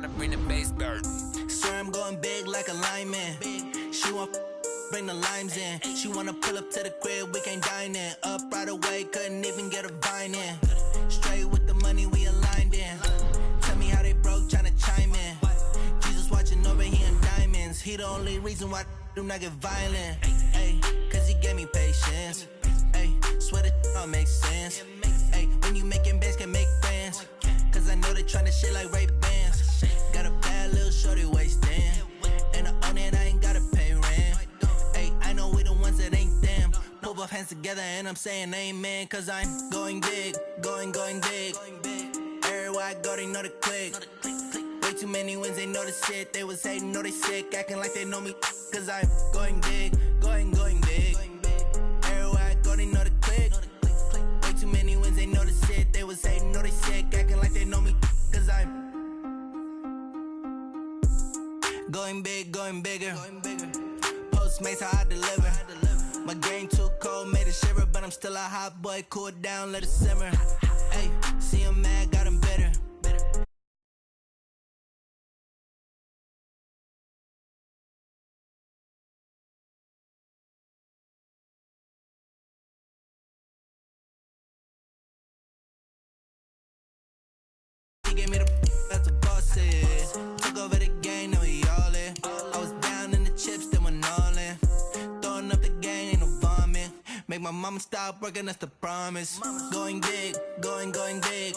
tryna bring the bass bird. Swear I'm going big like a lineman. She want bring the limes in. She wanna pull up to the crib, we can't dine in. Up right away, couldn't even get a vine in. Straight with the money we aligned in. Tell me how they broke, tryna chime in. Jesus watching over here in diamonds. He the only reason why I do not get violent. Ay, cause he gave me patience. Ay, swear that all makes sense. Ay, when you making bands, can make friends. Cause I know they tryna shit like Ray-Bans. Got a bad little shorty wasting. And I own it, I ain't gotta pay rent. Ay, I know we the ones that ain't them. Pull both hands together and I'm saying amen. Cause I'm going big, going big. Everywhere I go, they know the click. Way too many wins, they know the shit. They was hating, know they sick, acting like they know me. Cause I'm going big, going big. Everywhere I go, they know the click. Way too many wins, they know the shit. They was hating, know they sick, acting like they know me. Cause I'm going big, going bigger. Postmates, how I deliver. My game too cold, made it shiver. But I'm still a hot boy, cool it down, let it simmer. Hey, see him mad, got him bitter. He gave me the that's the boss is. Took over the game, now we all in. I was down in the chips, then went all in. Throwing up the gang, ain't no vomit. Make my mama stop working, that's the promise. Going big, going big.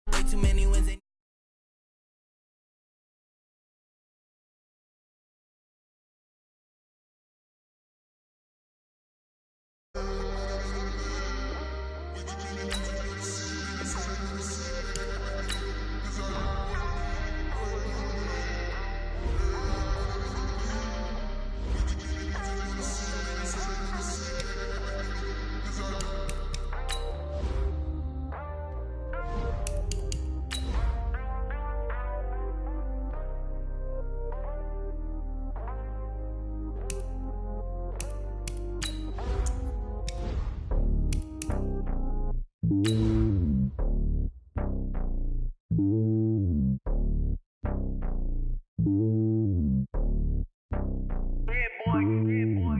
Way too many wins.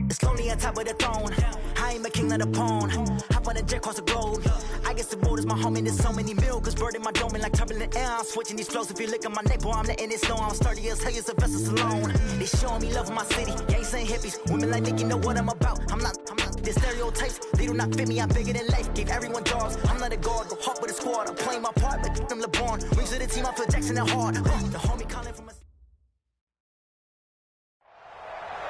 It's lonely on top of the throne. I ain't a king of the pawn. Hop on a jet across the globe. I guess the road is my home and there's so many milks. Bird in my dome and like turbulent air. I'm switching these flows. If you look at my neck, boy, I'm letting it snow. I'm sturdy as hell as a vessel alone. They showing me love in my city. Gangs ain't hippies. Women like Nick, you know what I'm about. I'm not the stereotypes. They do not fit me. I'm bigger than life. Gave everyone dogs. I'm not a guard. Go hard with a squad. I'm playing my part, but I'm LeBron. Rings to the team. I feel Jackson and hard. The homie calling from a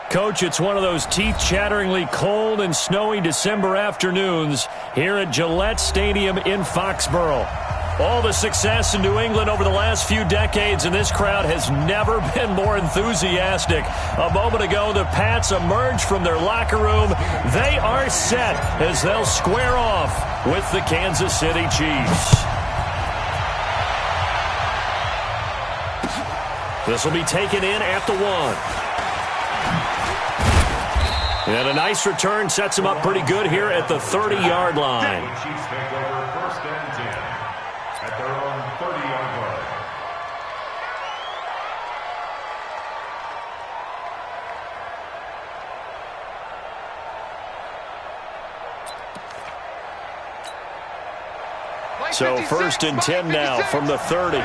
Coach, it's one of those teeth-chatteringly cold and snowy December afternoons here at Gillette Stadium in Foxborough. All the success in New England over the last few decades, and this crowd has never been more enthusiastic. A moment ago, the Pats emerged from their locker room. They are set as they'll square off with the Kansas City Chiefs. This will be taken in at the 1. And a nice return sets him up pretty good here at the 30-yard line. Chiefs take over first and 10 at their own 30-yard line. So first and 10 now from the 30.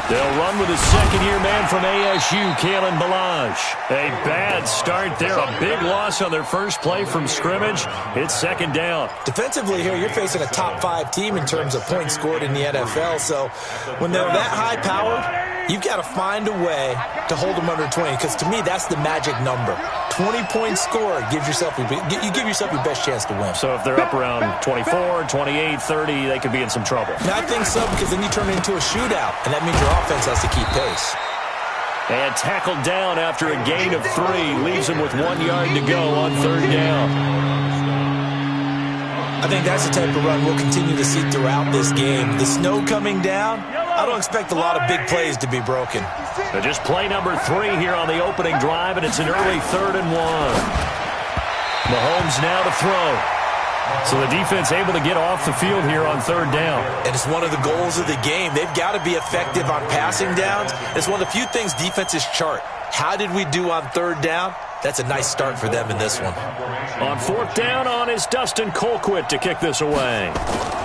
They'll run with a second-year man from ASU, Kalen Ballage. A bad start there, a big loss on their first play from scrimmage. It's second down. Defensively here, you're facing a top-5 team in terms of points scored in the NFL. So when they're that high-powered, you've got to find a way to hold them under 20, because to me, that's the magic number. 20 points scored gives yourself you give yourself your best chance to win. So if they're up around 24, 28, 30, they could be in some trouble. Now, I think so, because then you turn it into a shootout, and that means your offense has to keep pace. And tackled down after a gain of 3. Leaves him with 1 yard to go on third down. I think that's the type of run we'll continue to see throughout this game. The snow coming down, I don't expect a lot of big plays to be broken. But just play number 3 here on the opening drive, and it's an early 3rd and 1. Mahomes now to throw. So the defense able to get off the field here on 3rd down. And it's one of the goals of the game. They've got to be effective on passing downs. It's one of the few things defenses chart. How did we do on 3rd down? That's a nice start for them in this one. On 4th down on is Dustin Colquitt to kick this away.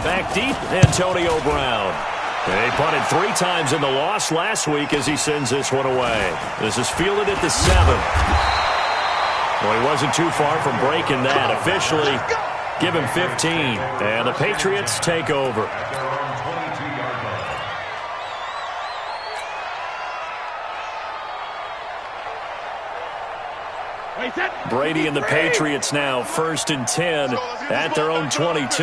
Back deep, Antonio Brown. They punted 3 times in the loss last week as he sends this one away. This is fielded at the 7. Well, he wasn't too far from breaking that. Officially, give him 15. And the Patriots take over. Brady and the Patriots now 1st and 10 at their own 22.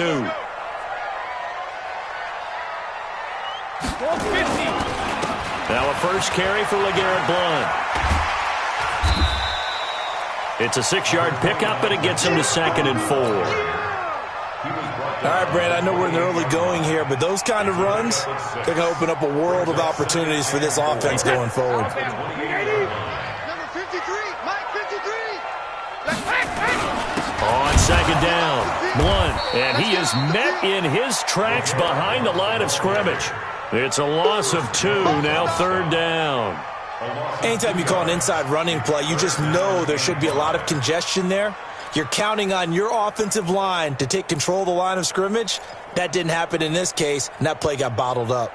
Now a first carry for LeGarrette Blount. It's a 6-yard pickup, and it gets him to 2nd and 4. All right, Brand, I know we're in the early going here, but those kind of runs, they're going to open up a world of opportunities for this offense going forward. On 2nd down, Blount, and he is met in his tracks behind the line of scrimmage. It's a loss of 2, now 3rd down. Anytime you call an inside running play, you just know there should be a lot of congestion there. You're counting on your offensive line to take control of the line of scrimmage. That didn't happen in this case, and that play got bottled up.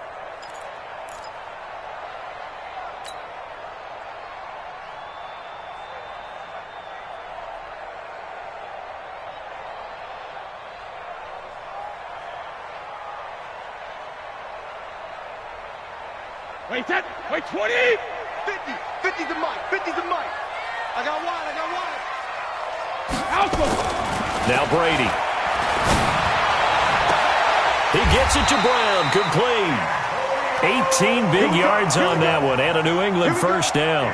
Wait, 10, wait, 20! 50, 50 the mic, 50 the mic. I got wide. Alpha! Now Brady. He gets it to Brown, complete. 18 big yards on that one, and a New England first down.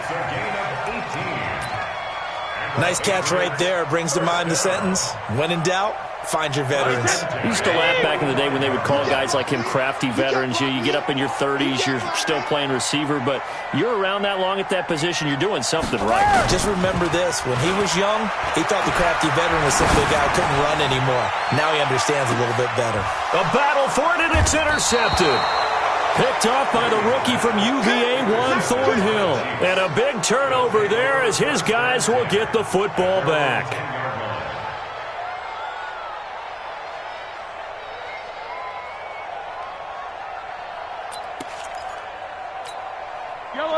Nice catch right there. Brings to mind the sentence, when in doubt, find your veterans. We used to laugh back in the day when they would call guys like him crafty veterans. You get up in your 30s, you're still playing receiver, but you're around that long at that position, you're doing something right. Just remember this. When he was young, he thought the crafty veteran was simply a guy who couldn't run anymore. Now he understands a little bit better. A battle for it, and it's intercepted. Picked off by the rookie from UVA, Juan Thornhill. And a big turnover there as his guys will get the football back.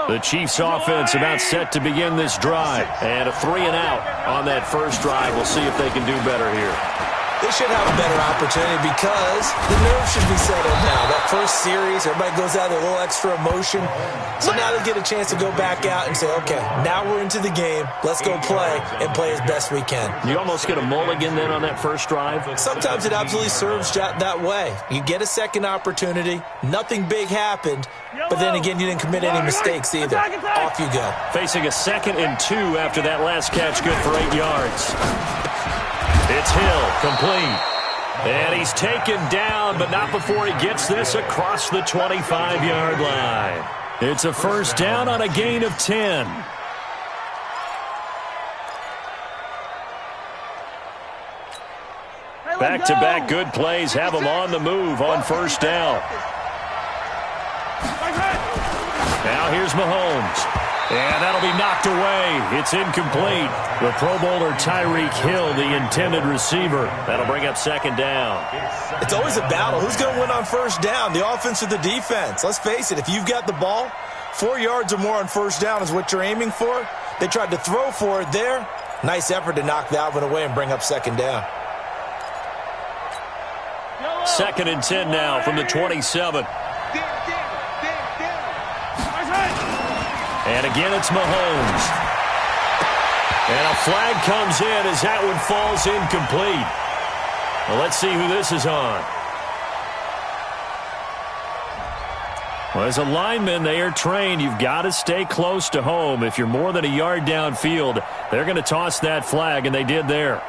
The Chiefs offense about set to begin this drive. And a 3-and-out on that first drive. We'll see if they can do better here. They should have a better opportunity because the nerves should be settled now. That first series, everybody goes out with a little extra emotion. So now they get a chance to go back out and say, okay, now we're into the game. Let's go play and play as best we can. You almost get a mulligan then on that first drive? Sometimes it absolutely serves that way. You get a second opportunity. Nothing big happened. But then again, you didn't commit any mistakes either. Off you go. Facing a 2nd and 2 after that last catch, good for 8 yards. It's Hill, complete. And he's taken down, but not before he gets this across the 25-yard line. It's a first down on a gain of 10. Back-to-back good plays have him on the move on first down. Now here's Mahomes. And that'll be knocked away. It's incomplete. The Pro Bowler Tyreek Hill, the intended receiver. That'll bring up 2nd down. It's always a battle. Who's going to win on first down, the offense or the defense? Let's face it, if you've got the ball, 4 yards or more on first down is what you're aiming for. They tried to throw for it there. Nice effort to knock that one away and bring up 2nd down. 2nd and 10 now from the 27. And again, it's Mahomes. And a flag comes in as that one falls incomplete. Well, let's see who this is on. Well, as a lineman, they are trained. You've got to stay close to home. If you're more than a yard downfield, they're going to toss that flag, and they did there.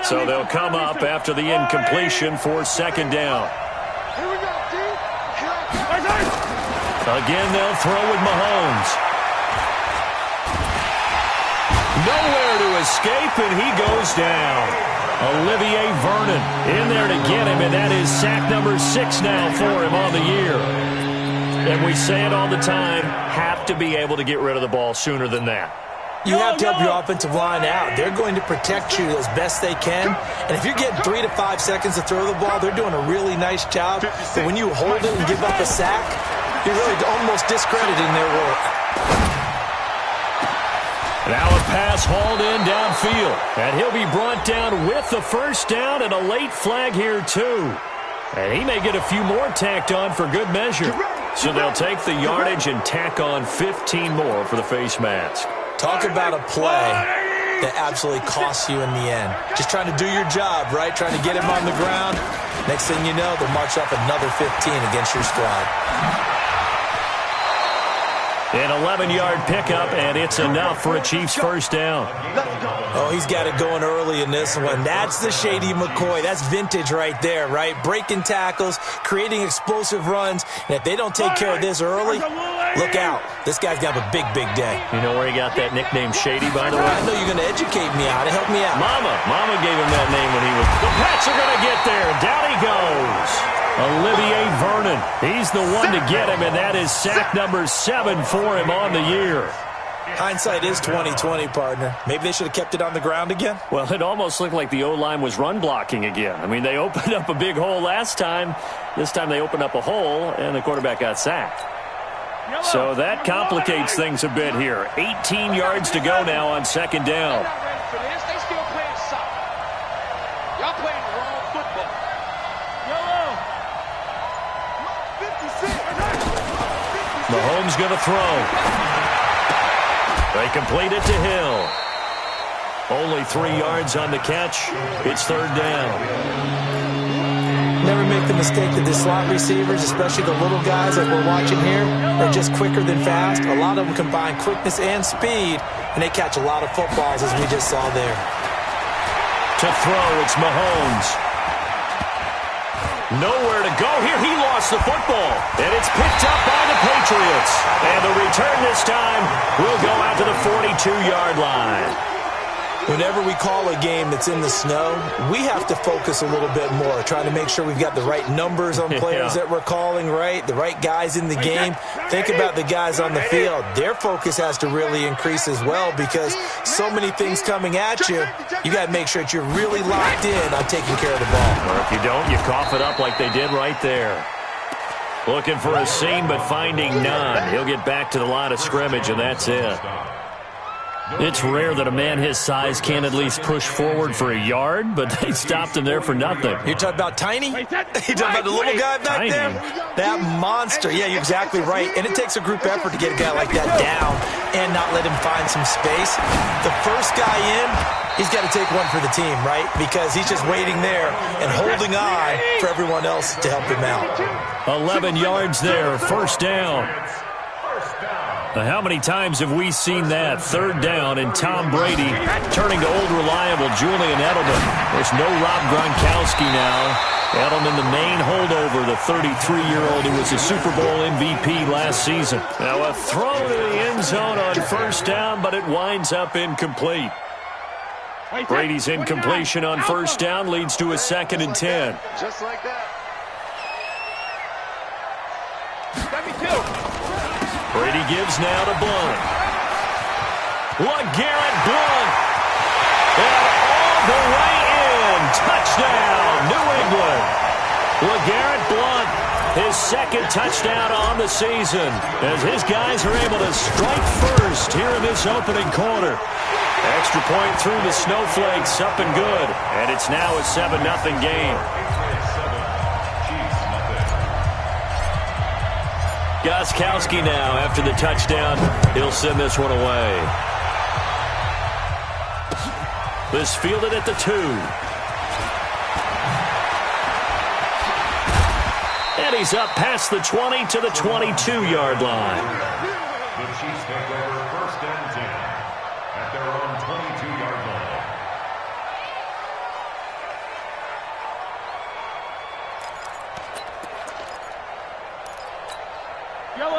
So they'll come up after the incompletion for second down. Here we go, D. Again, they'll throw with Mahomes. Nowhere to escape, and he goes down. Olivier Vernon in there to get him, and that is sack number 6 now for him on the year. And we say it all the time, have to be able to get rid of the ball sooner than that. You have to help your offensive line out. They're going to protect you as best they can. And if you're getting 3 to 5 seconds to throw the ball, they're doing a really nice job. But when you hold it and give up a sack, you're really almost discrediting their work. Now a pass hauled in downfield. And he'll be brought down with the first down and a late flag here too. And he may get a few more tacked on for good measure. So they'll take the yardage and tack on 15 more for the face mask. Talk about a play that absolutely costs you in the end. Just trying to do your job, right? Trying to get him on the ground. Next thing you know, they'll march off another 15 against your squad. An 11-yard pickup, and it's enough for a Chiefs first down. Oh, he's got it going early in this one. That's the Shady McCoy. That's vintage right there, right? Breaking tackles, creating explosive runs. And if they don't take care of this early, look out. This guy's got a big, big day. You know where he got that nickname Shady, by the way? I know you're going to educate me out. Help me out. Mama gave him that name when he was... The Pats are going to get there. Down he goes. Olivier Vernon. He's the one to get him, and that is sack number 7 for him on the year. Hindsight is 20/20, partner. Maybe they should have kept it on the ground again. Well, it almost looked like the O-line was run blocking again. I mean, they opened up a big hole last time. This time they opened up a hole, and the quarterback got sacked. So that complicates things a bit here. 18 yards to go now on second down. They still playing soccer. Y'all playing wrong football. Mahomes going to throw. They complete it to Hill. Only 3 yards on the catch. It's third down. Never make the mistake that the slot receivers, especially the little guys that we're watching here, are just quicker than fast. A lot of them combine quickness and speed, and they catch a lot of footballs, as we just saw there. To throw, it's Mahomes. Nowhere to go here. He lost the football, and it's picked up by the Patriots. And the return this time will go out to the 42-yard line. Whenever we call a game that's in the snow, we have to focus a little bit more, trying to make sure we've got the right numbers on players that we're calling, right? The right guys in the game. Think about the guys on the field. Their focus has to really increase as well, because so many things coming at you, you got to make sure that you're really locked in on taking care of the ball. Or if you don't, you cough it up like they did right there. Looking for a seam, but finding none. He'll get back to the line of scrimmage, and that's it. It's rare that a man his size can't at least push forward for a yard, but they stopped him there for nothing. You're talking about Tiny? You're talking about the little guy back Tiny. there? That monster. Yeah, you're exactly right. And it takes a group effort to get a guy like that down and not let him find some space. The first guy in, he's got to take one for the team, right? Because he's just waiting there and holding on for everyone else to help him out. 11 yards there, first down. How many times have we seen that? Third down, and Tom Brady turning to old reliable Julian Edelman. There's no Rob Gronkowski now. Edelman, the main holdover, the 33-year-old who was a Super Bowl MVP last season. Now a throw to the end zone on first down, but it winds up incomplete. Brady's incompletion on first down leads to a 2nd and 10. Just like that. Let me kill. Brady gives now to Blunt. LeGarrette Blunt. And all the way in. Touchdown, New England. LeGarrette Blunt, his 2nd touchdown on the season, as his guys are able to strike first here in this opening quarter. Extra point through the snowflakes, up and good. And it's now a 7-0 game. Gostkowski now, after the touchdown, he'll send this one away. This fielded at the 2. And he's up past the 20 to the 22-yard line. The Chiefs take over 1st and 10 at their own 22-yard line.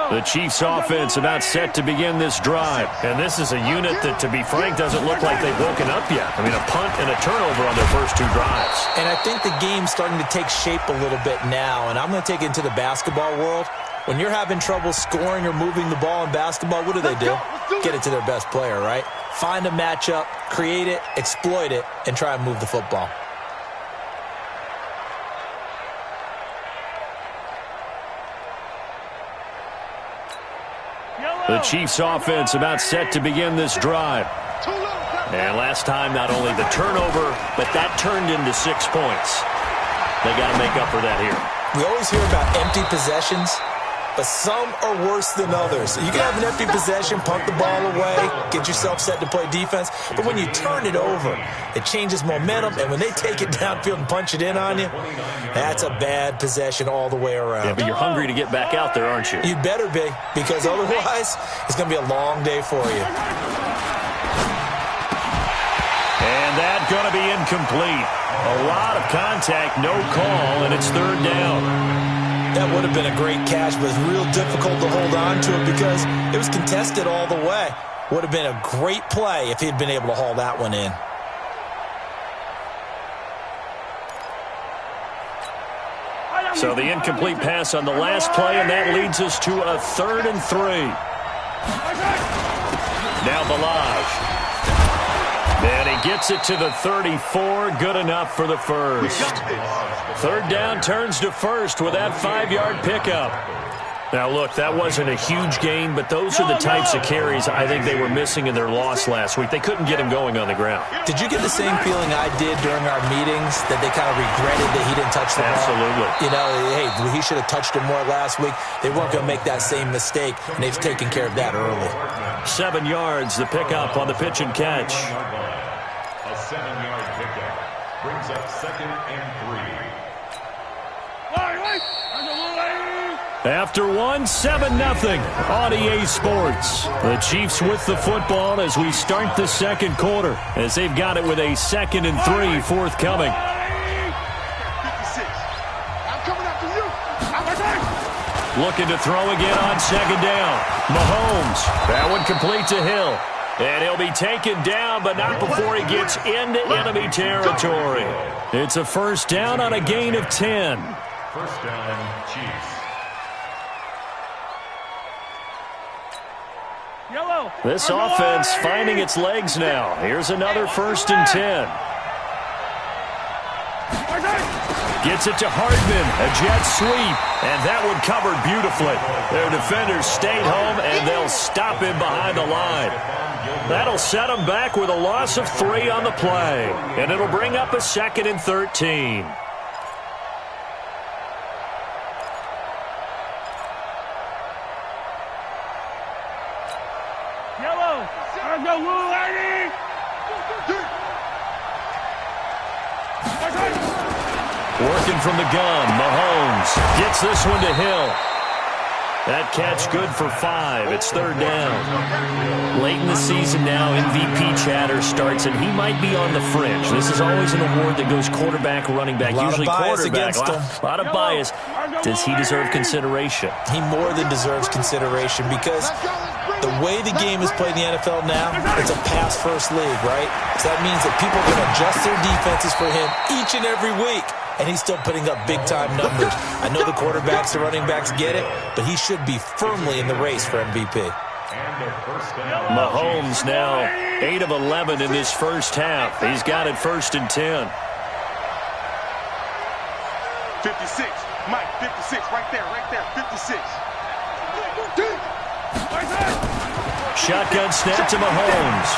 The Chiefs offense about set to begin this drive. And this is a unit that, to be frank, doesn't look like they've woken up yet. I mean, a punt and a turnover on their first two drives. And I think the game's starting to take shape a little bit now. And I'm going to take it into the basketball world. When you're having trouble scoring or moving the ball in basketball, what do? Get it to their best player, right? Find a matchup, create it, exploit it, and try and move the football. The Chiefs offense about set to begin this drive. And last time, not only the turnover, but that turned into 6 points. They got to make up for that here. We always hear about empty possessions, but some are worse than others. You can have an empty possession, punt the ball away, get yourself set to play defense, but when you turn it over, it changes momentum, and when they take it downfield and punch it in on you, that's a bad possession all the way around. Yeah, but you're hungry to get back out there, aren't you? You better be, because otherwise, it's going to be a long day for you. And that's going to be incomplete. A lot of contact, no call, and it's third down. That would have been a great catch, but it's real difficult to hold on to it because it was contested all the way. Would have been a great play if he'd been able to haul that one in. So the incomplete pass on the last play, and that leads us to a 3rd and 3. Now Ballage. And he gets it to the 34. Good enough for the first. Third down turns to first with that 5-yard pickup. Now, look, that wasn't a huge gain, but those are the types of carries I think they were missing in their loss last week. They couldn't get him going on the ground. Did you get the same feeling I did during our meetings, that they kind of regretted that he didn't touch the ball? Absolutely. You know, hey, he should have touched it more last week. They weren't going to make that same mistake, and they've taken care of that early. 7 yards, the pickup on the pitch and catch. A 7-yard pickup brings up 2nd and 3. After 7-0 on EA Sports. The Chiefs with the football as we start the second quarter, as they've got it with a 2nd and 3 forthcoming. 56. I'm coming after you. Looking to throw again on 2nd down. Mahomes. That one complete to Hill. And he'll be taken down, but not before he gets into enemy territory. It's a first down on a gain of 10. First down, Chiefs. This offense finding its legs now. Here's another 1st and 10. Gets it to Hardman, a jet sweep, and that one covered beautifully. Their defenders stayed home, and they'll stop him behind the line. That'll set them back with a loss of 3 on the play, and it'll bring up a 2nd and 13. Working from the gun, Mahomes gets this one to Hill. That catch good for 5. It's 3rd down. Late in the season now, MVP chatter starts, and he might be on the fringe. This is always an award that goes quarterback, running back, usually quarterback. A lot of bias. Does he deserve consideration? He more than deserves consideration because the way the game is played in the NFL now, it's a pass-first league, right? So that means that people are going to adjust their defenses for him each and every week. And he's still putting up big-time numbers. I know the quarterbacks, the running backs get it, but he should be firmly in the race for MVP. Mahomes now 8 of 11 in this first half. He's got it 1st and 10. 56. Mike, 56. Right there. 56. Shotgun snap to Mahomes.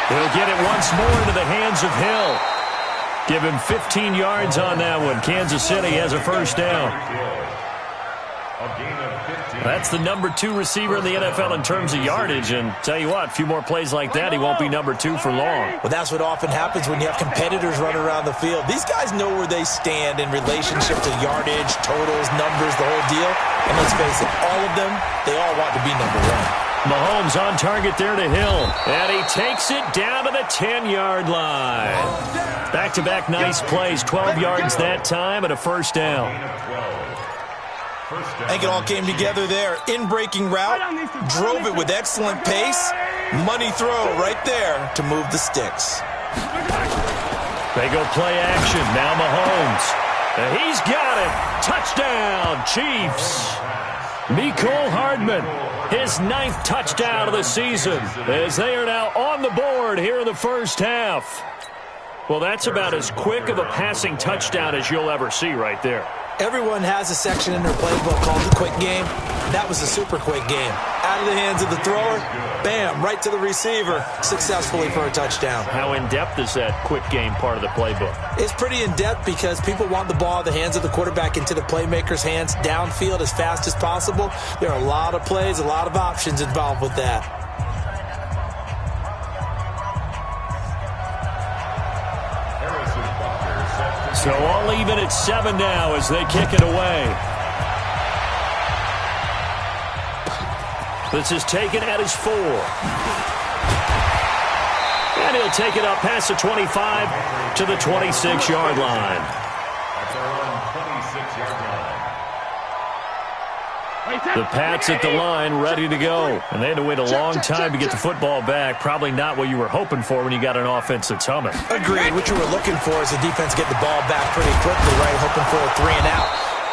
He'll get it once more into the hands of Hill. Give him 15 yards on that one. Kansas City has a first down. That's the number 2 receiver in the NFL in terms of yardage. And tell you what, a few more plays like that, he won't be number 2 for long. Well, that's what often happens when you have competitors running around the field. These guys know where they stand in relationship to yardage, totals, numbers, the whole deal. And let's face it, all of them, they all want to be number 1. Mahomes on target there to Hill. And he takes it down to the 10-yard line. Back-to-back nice plays. 12 yards that time and a first down. I think it all came together there. In-breaking route, drove it with excellent pace. Money throw right there to move the sticks. They go play action. Now Mahomes. And he's got it. Touchdown, Chiefs. Mecole Hardman, his 9th touchdown of the season, as they are now on the board here in the first half. Well, that's about as quick of a passing touchdown as you'll ever see right there. Everyone has a section in their playbook called the quick game. That was a super quick game. Out of the hands of the thrower, bam, right to the receiver, successfully for a touchdown. How in-depth is that quick game part of the playbook? It's pretty in-depth because people want the ball in the hands of the quarterback into the playmaker's hands downfield as fast as possible. There are a lot of plays, a lot of options involved with that. So all even at 7 now as they kick it away. This is taken at his 4. And he'll take it up past the 25 to the 26-yard line. That's around 26-yard line. The Pats at the line ready to go. And they had to wait a long time to get the football back. Probably not what you were hoping for when you got an offense that's humming. Agreed. What you were looking for is the defense get the ball back pretty quickly, right? Hoping for a 3 and out.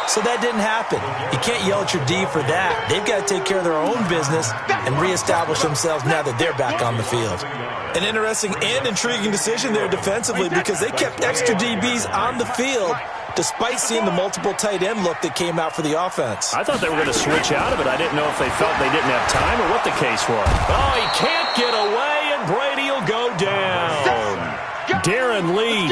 So that didn't happen. You can't yell at your D for that. They've got to take care of their own business and reestablish themselves now that they're back on the field. An interesting and intriguing decision there defensively because they kept extra DBs on the field despite seeing the multiple tight end look that came out for the offense. I thought they were going to switch out of it. I didn't know if they felt they didn't have time or what the case was. Oh, he can't get away, and Brady will go down. Darren Lee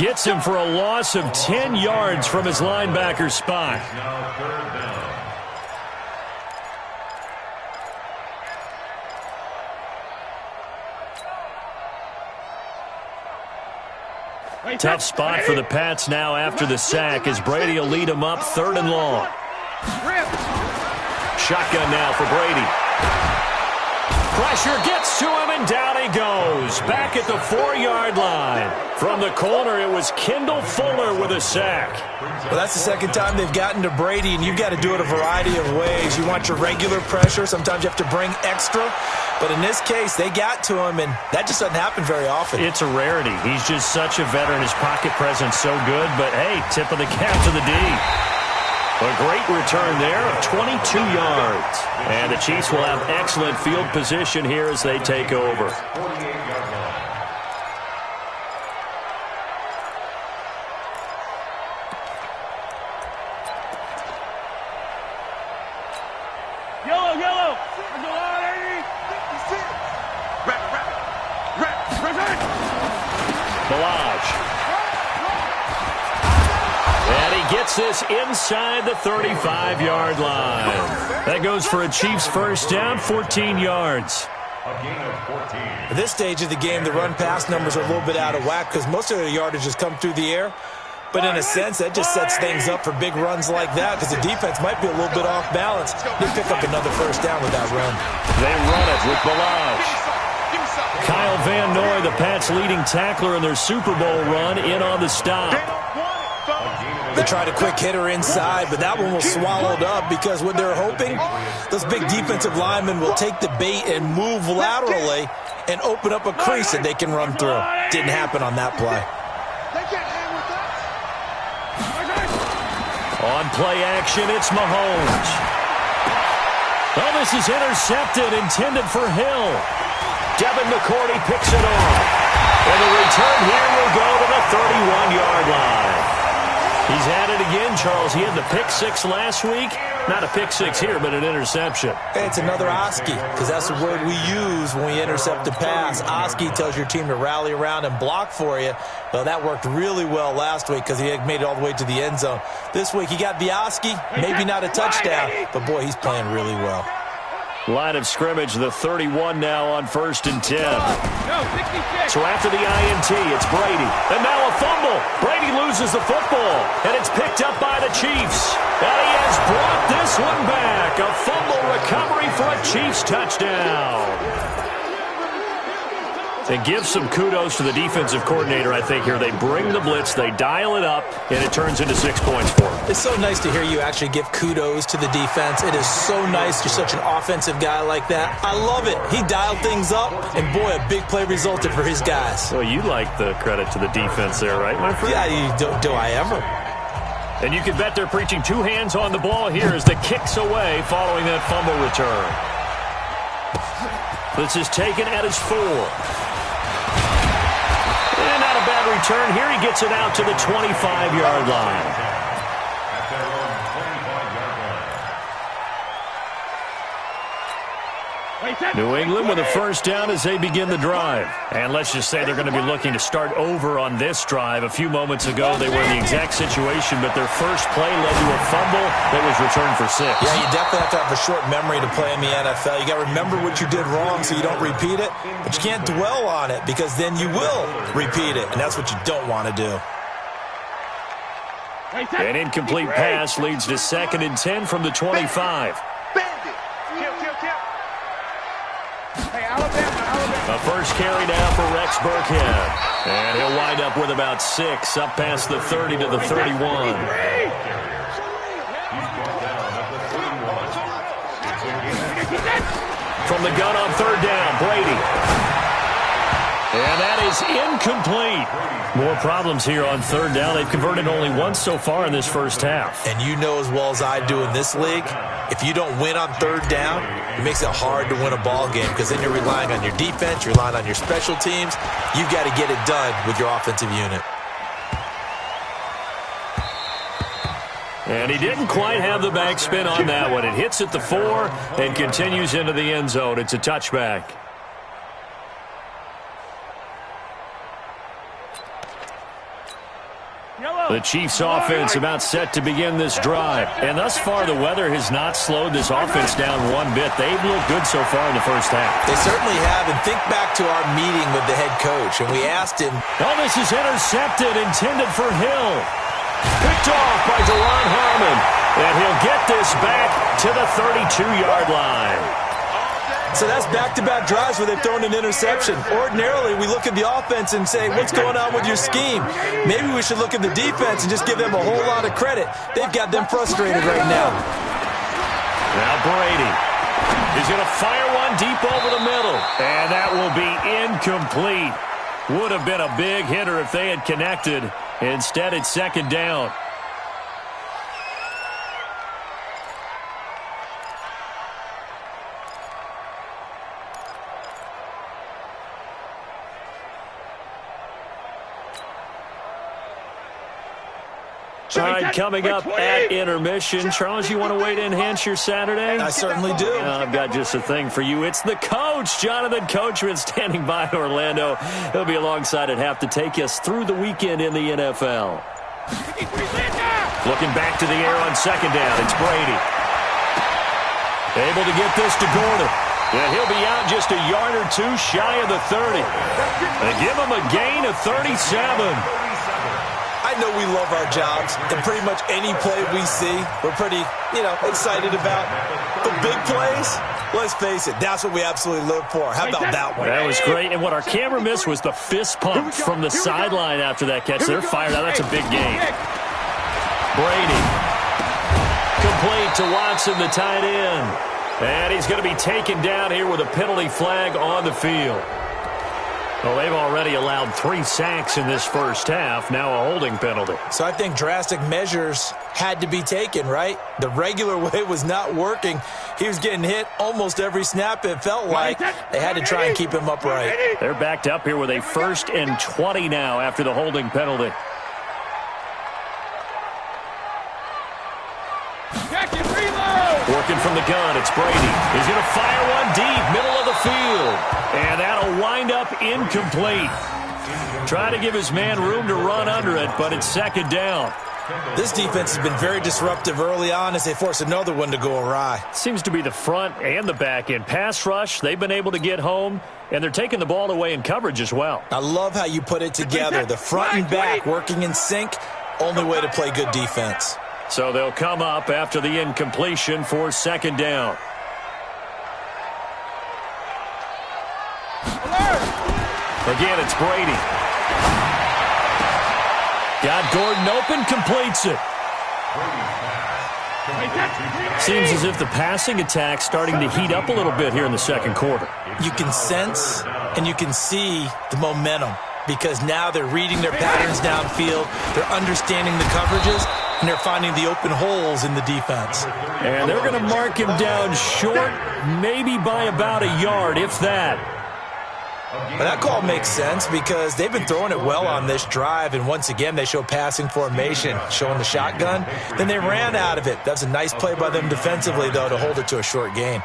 gets him for a loss of 10 yards from his linebacker spot. Now 3rd down. Tough spot for the Pats now after the sack as Brady will lead them up 3rd and long. Shotgun now for Brady. Pressure gets to him, and down he goes. Back at the 4-yard line. From the corner, it was Kendall Fuller with a sack. Well, that's the second time they've gotten to Brady, and you've got to do it a variety of ways. You want your regular pressure. Sometimes you have to bring extra. But in this case, they got to him, and that just doesn't happen very often. It's a rarity. He's just such a veteran. His pocket presence so good. But, hey, tip of the cap to the D. A great return there of 22 yards. And the Chiefs will have excellent field position here as they take over. 48-yard line. Yellow. Balaj. And he gets this inside the 35-yard line. That goes for a Chiefs first down, 14 yards. A gain of 14. At this stage of the game, the run-pass numbers are a little bit out of whack because most of their yardage has come through the air. But in a sense, that just sets things up for big runs like that because the defense might be a little bit off balance. They pick up another first down with that run. They run it with Balaj. Kyle Van Noy, the Pats' leading tackler in their Super Bowl run, in on the stop. They tried a quick hitter inside, but that one was swallowed up because what they're hoping, those big defensive linemen will take the bait and move laterally and open up a crease that they can run through. Didn't happen on that play. On play action, it's Mahomes. Oh, this is intercepted, intended for Hill. Devin McCourty picks it off. And the return here will go to the 31-yard line. He's had it again, Charles. He had the pick six last week. Not a pick six here, but an interception. It's another Oski, because that's the word we use when we intercept a pass. Oski tells your team to rally around and block for you. Well, that worked really well last week because he had made it all the way to the end zone. This week he got the Oski, maybe not a touchdown, but boy, he's playing really well. Line of scrimmage, the 31 now on 1st and 10. So after the INT, it's Brady. And now a fumble. Brady loses the football. And it's picked up by the Chiefs. And he has brought this one back. A fumble recovery for a Chiefs touchdown. And give some kudos to the defensive coordinator, I think, here. They bring the blitz, they dial it up, and it turns into 6 points for them. It's so nice to hear you actually give kudos to the defense. It is so nice. You're such an offensive guy like that. I love it. He dialed things up, and boy, a big play resulted for his guys. Well, you like the credit to the defense there, right, my friend? Yeah, do I ever? And you can bet they're preaching 2 hands on the ball here as the kick's away following that fumble return. This is taken at his 4. And not a bad return here. He gets it out to the 25-yard line. New England with a first down as they begin the drive. And let's just say they're going to be looking to start over on this drive. A few moments ago, they were in the exact situation, but their first play led to a fumble that was returned for 6. Yeah, you definitely have to have a short memory to play in the NFL. You got to remember what you did wrong so you don't repeat it, but you can't dwell on it because then you will repeat it, and that's what you don't want to do. An incomplete pass leads to 2nd and 10 from the 25. A first carry now for Rex Burkhead. And he'll wind up with about 6 up past the 30 to the 31. From the gun on 3rd down, Brady. And that is incomplete. More problems here on 3rd down. They've converted only once so far in this first half. And you know as well as I do in this league, if you don't win on 3rd down, it makes it hard to win a ball game because then you're relying on your defense, you're relying on your special teams. You've got to get it done with your offensive unit. And he didn't quite have the backspin on that one. It hits at the 4 and continues into the end zone. It's a touchback. The Chiefs offense about set to begin this drive. And thus far, the weather has not slowed this offense down one bit. They've looked good so far in the first half. They certainly have. And think back to our meeting with the head coach. And we asked him. Oh, this is intercepted, intended for Hill. Picked off by Deron Harmon. And he'll get this back to the 32-yard line. So that's back-to-back drives where they've thrown an interception. Ordinarily, we look at the offense and say, what's going on with your scheme? Maybe we should look at the defense and just give them a whole lot of credit. They've got them frustrated right now. Now Brady. He's going to fire one deep over the middle. And that will be incomplete. Would have been a big hitter if they had connected. Instead, it's 2nd down. All right, coming up at intermission. Charles, you want to wait to enhance your Saturday? I certainly do. I've got just a thing for you. It's the coach, Jonathan Coachman, standing by in Orlando. He'll be alongside at half to take us through the weekend in the NFL. Looking back to the air on 2nd down. It's Brady. Able to get this to Gordon. And he'll be out just a yard or 2 shy of the 30. They give him a gain of 37. I know we love our jobs, and pretty much any play we see, we're pretty, excited about. The big plays, let's face it, that's what we absolutely live for. How about that one? That was great, and what our camera missed was the fist pump from the sideline after that catch. They're fired out. That's a big gain. Brady. Complete to Watson, the tight end. And he's going to be taken down here with a penalty flag on the field. Well, they've already allowed 3 sacks in this first half, now a holding penalty. So I think drastic measures had to be taken, right? The regular way was not working. He was getting hit almost every snap, it felt like. They had to try and keep him upright. They're backed up here with a 1st and 20 now after the holding penalty. Working from the gun, it's Brady. He's going to fire one deep, middle of the field. And that'll wind up incomplete. Trying to give his man room to run under it, but it's 2nd down. This defense has been very disruptive early on as they force another one to go awry. Seems to be the front and the back end. Pass rush, they've been able to get home, and they're taking the ball away in coverage as well. I love how you put it together. The front and back working in sync, only way to play good defense. So they'll come up after the incompletion for 2nd down. Again, it's Brady. Got Gordon open, completes it. Seems as if the passing attack's starting to heat up a little bit here in the second quarter. You can sense and you can see the momentum because now they're reading their patterns downfield, they're understanding the coverages, and they're finding the open holes in the defense. And they're going to mark him down short, maybe by about a yard, if that. But that call makes sense because they've been throwing it well on this drive, and once again they show passing formation, showing the shotgun. Then they ran out of it. That's a nice play by them defensively, though, to hold it to a short gain.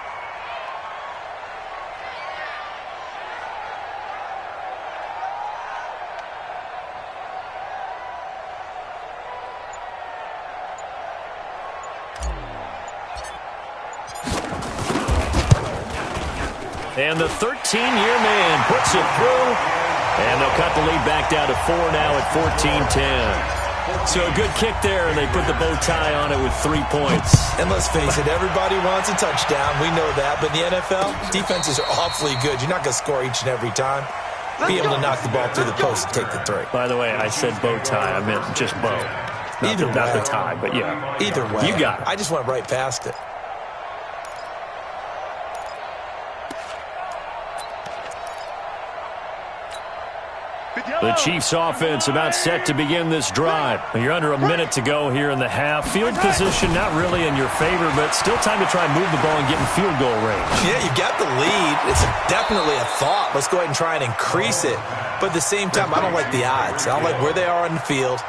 And the 13-year man puts it through, and they'll cut the lead back down to 4 now at 14-10. So a good kick there, and they put the bow tie on it with 3 points. And let's face it, everybody wants a touchdown. We know that. But in the NFL, defenses are awfully good. You're not going to score each and every time. Be able to knock the ball through the post and take the 3. By the way, I said bow tie. I meant just bow. Not the tie, but yeah. Either way. You got it. I just went right past it. The Chiefs offense about set to begin this drive. You're under a minute to go here in the half. Field position not really in your favor, but still time to try and move the ball and get in field goal range. Yeah, you've got the lead. It's definitely a thought. Let's go ahead and try and increase it. But at the same time, I don't like the odds. I don't like where they are on the field.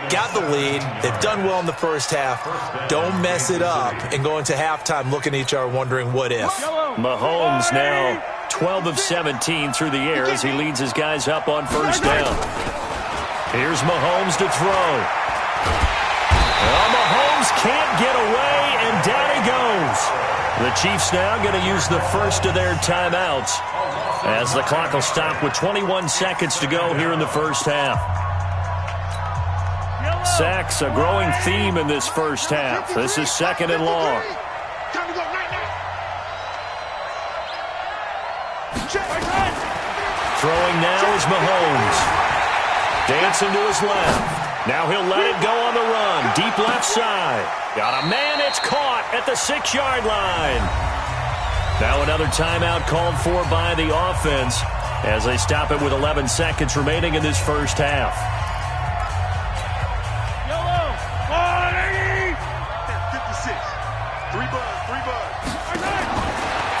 Got the lead. They've done well in the first half. Don't mess it up and go into halftime looking at each other wondering what if. Mahomes now 12 of 17 through the air as he leads his guys up on first down. Here's Mahomes to throw. Well, Mahomes can't get away, and down he goes. The Chiefs now going to use the first of their timeouts as the clock will stop with 21 seconds to go here in the first half. Sacks, a growing theme in this first half. This is second and long. Throwing now is Mahomes. Dancing to his left. Now he'll let it go on the run. Deep left side. Got a man. It's caught at the 6-yard line. Now another timeout called for by the offense as they stop it with 11 seconds remaining in this first half.